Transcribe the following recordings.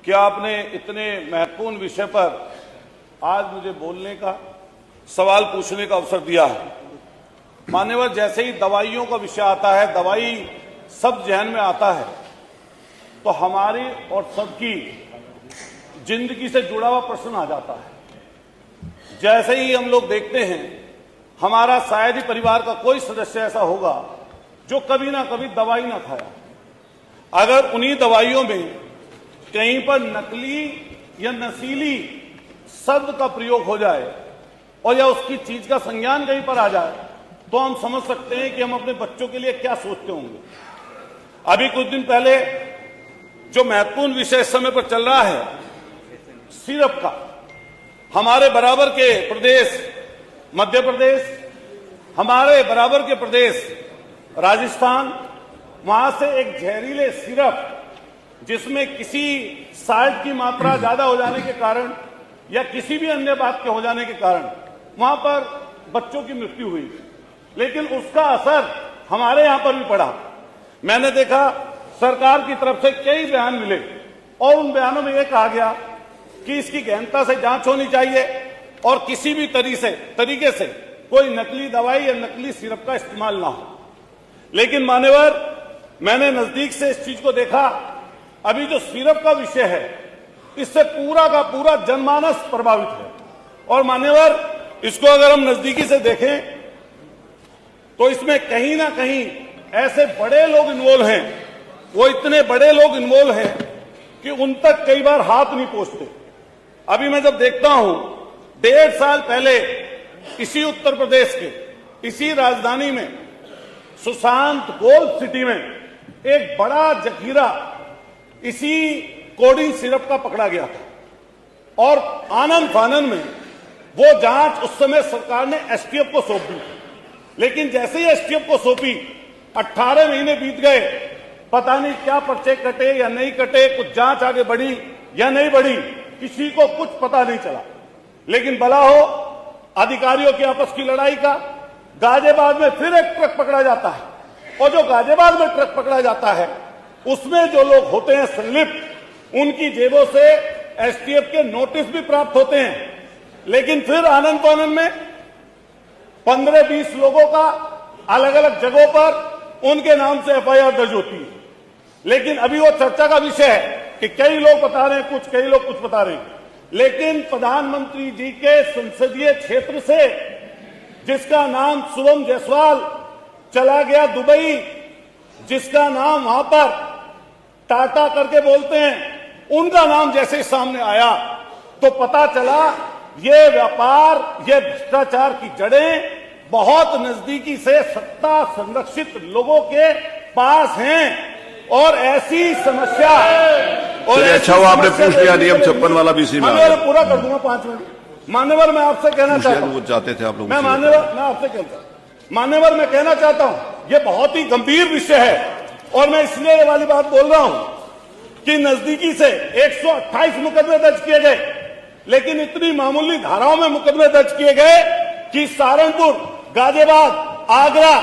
कि आपने इतने महत्वपूर्ण विषय पर आज मुझे बोलने का, सवाल पूछने का अवसर दिया है। मान्यवर, जैसे ही दवाइयों का विषय आता है, दवाई सब जहन में आता है, तो हमारी और सबकी जिंदगी से जुड़ा हुआ प्रश्न आ जाता है। जैसे ही हम लोग देखते हैं, हमारा शायद ही परिवार का कोई सदस्य ऐसा होगा जो कभी ना कभी दवाई ना खाया। अगर उन्हीं दवाइयों में कहीं पर नकली या नशीली शब्द का प्रयोग हो जाए और या उसकी चीज का संज्ञान कहीं पर आ जाए, तो हम समझ सकते हैं कि हम अपने बच्चों के लिए क्या सोचते होंगे। अभी कुछ दिन पहले जो महत्वपूर्ण विषय इस समय पर चल रहा है, सिरप का, हमारे बराबर के प्रदेश मध्य प्रदेश, हमारे बराबर के प्रदेश राजस्थान, वहां से एक जहरीले सिरप जिसमें किसी साल्ट की मात्रा ज्यादा हो जाने के कारण या किसी भी अन्य बात के हो जाने के कारण वहां पर बच्चों की मृत्यु हुई, लेकिन उसका असर हमारे यहां पर भी पड़ा। मैंने देखा सरकार की तरफ से कई बयान मिले और उन बयानों में यह कहा गया कि इसकी गहनता से जांच होनी चाहिए और किसी भी तरीके से कोई नकली दवाई या नकली सिरप का इस्तेमाल ना हो। लेकिन मान्यवर, मैंने नजदीक से इस चीज को देखा। अभी जो सिरप का विषय है, इससे पूरा का पूरा जनमानस प्रभावित है। और मान्यवर, इसको अगर हम नजदीकी से देखें तो इसमें कहीं ना कहीं ऐसे बड़े लोग इन्वॉल्व हैं, वो इतने बड़े लोग इन्वॉल्व हैं कि उन तक कई बार हाथ नहीं पहुंचते। अभी मैं जब देखता हूं, 1.5 साल पहले इसी उत्तर प्रदेश के इसी राजधानी में सुशांत गोल्ड सिटी में एक बड़ा जखीरा इसी कोडिंग सिरप का पकड़ा गया था और आनंद फानन में वो जांच उस समय सरकार ने एसटीएफ को सौंप दी। लेकिन जैसे ही एसटीएफ को सौंपी, 18 महीने बीत गए, पता नहीं क्या पर्चे कटे या नहीं कटे, कुछ जांच आगे बढ़ी या नहीं बढ़ी, किसी को कुछ पता नहीं चला। लेकिन भला हो अधिकारियों की आपस की लड़ाई का, गाजियाबाद में फिर एक ट्रक पकड़ा जाता है और जो गाजियाबाद में ट्रक पकड़ा जाता है उसमें जो लोग होते हैं संलिप्त, उनकी जेबों से एसटीएफ के नोटिस भी प्राप्त होते हैं। लेकिन फिर आनंद फानन में 15-20 लोगों का अलग अलग जगहों पर उनके नाम से एफआईआर दर्ज होती है। लेकिन अभी वो चर्चा का विषय है कि कई लोग बता रहे हैं कुछ, कई लोग कुछ बता रहे हैं। लेकिन प्रधानमंत्री जी के संसदीय क्षेत्र से जिसका नाम शुभम जायसवाल चला गया दुबई, जिसका नाम वहां पर टाटा करके बोलते हैं, उनका नाम जैसे सामने आया तो पता चला ये व्यापार, ये भ्रष्टाचार की जड़ें बहुत नजदीकी से सत्ता संरक्षित लोगों के पास हैं। और ऐसी समस्या और अच्छा हुआ आपने पूछ लिया नियम 56 वाला भी इसी में पूरा कर दूंगा 5 मिनट। मान्यवर, मैं आपसे कहना चाहता हूं, चाहते थे आप लोग, मैं आपसे कहता हूं, मान्यवर, मैं कहना चाहता हूं, ये बहुत ही गंभीर विषय है और मैं इसलिए ये वाली बात बोल रहा हूं कि नजदीकी से 128 मुकदमे दर्ज किए गए, लेकिन इतनी मामूली धाराओं में मुकदमे दर्ज किए गए कि सहारनपुर, गाजियाबाद, आगरा,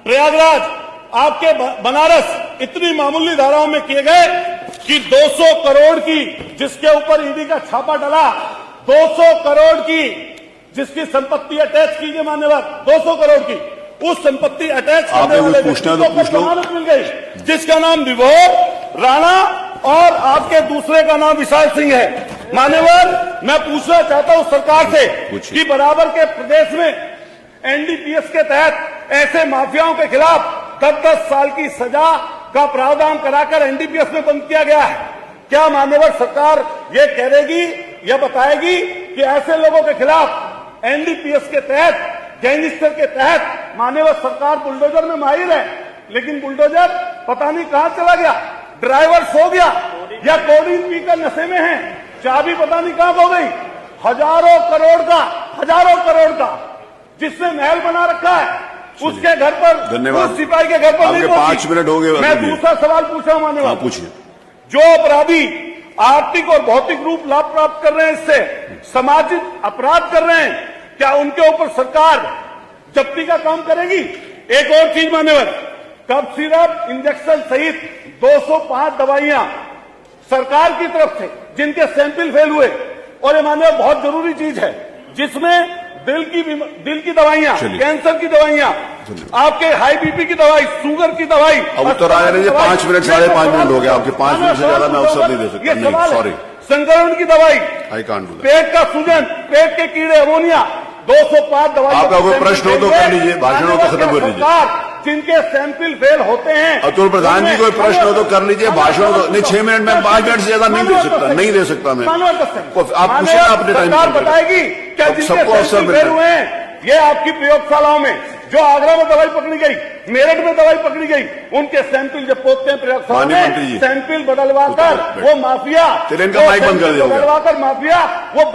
प्रयागराज, आपके बनारस, इतनी मामूली धाराओं में किए गए कि 200 करोड़ की जिसके ऊपर ईडी का छापा डला, 200 करोड़ की जिसकी संपत्ति अटैच की गई, मान्यवर, 200 करोड़ की उस संपत्ति अटैच करने वाले व्यक्ति को जमानत मिल गई, जिसका नाम विभोर राणा और आपके दूसरे का नाम विशाल सिंह है। मान्यवर, मैं पूछना चाहता हूं सरकार से कि बराबर के प्रदेश में एनडीपीएस के तहत ऐसे माफियाओं के खिलाफ 10-10 साल की सजा का प्रावधान कराकर एनडीपीएस में बंद किया गया है। क्या मान्यवर सरकार ये कहेगी या बताएगी कि ऐसे लोगों के खिलाफ एनडीपीएस के तहत, गैंगस्टर के तहत मान्यवर सरकार बुलडोजर में माहिर है, लेकिन बुलडोजर पता नहीं कहां चला गया, ड्राइवर सो गया या कोडिंग पीकर नशे में है, चाबी पता नहीं कहां खो गई। हजारों करोड़ का जिसने महल बना रखा है उसके घर पर, उस सिपाही के घर पर नहीं पहुंची। 5 मिनट हो गए। मैं दूसरा सवाल पूछ रहा हूं मान्यवर, पूछिए। जो अपराधी आर्थिक और भौतिक रूप लाभ प्राप्त कर रहे हैं, इससे सामाजिक अपराध कर रहे हैं, क्या उनके ऊपर सरकार जब्ती का काम करेगी? एक और चीज मान्यवर, कफ सिरप, इंजेक्शन सहित 205 दवाइयां सरकार की तरफ से जिनके सैंपल फेल हुए, और ये माननीय बहुत जरूरी चीज है, जिसमें दिल की दवाइयां, कैंसर की दवाइयां, आपके हाई बीपी की दवाई, शुगर की दवाई। अब उत्तर आया नहीं, 5 मिनट 5.5 मिनट हो गया आपके, 5 मिनट से ज्यादा मैं अवसर नहीं दे सकता। नहीं, सॉरी, संक्रमण की दवाई, आई कांट डू दैट। पेट का सूजन, पेट के कीड़े, अमोनिया, 205 दवाई। आपका कोई प्रश्न हो तो कर लीजिए, भाषण हो तो खत्म कर लीजिए। जिनके सैंपल फेल होते हैं, अतुल प्रधान जी कोई प्रश्न हो तो कर लीजिए, भाषण हो तो नहीं। 6 मिनट में 5 मिनट से ज्यादा नहीं दे सकता, नहीं दे सकता मैं। आप पूछिए अपने टाइम सरकार बताएगी क्या जिनके सैंपल फेल हुए हैं, ये आपकी प्रयोगशालाओं में जो आगरा में दवाई पकड़ी गई, मेरठ में दवाई पकड़ी गई, उनके सैंपल जब पहुंचते हैं प्रयोगशाला में, सैंपल बदलवाकर वो माफिया, इनका माइक बंद कर दिया, बदलवाकर माफिया वो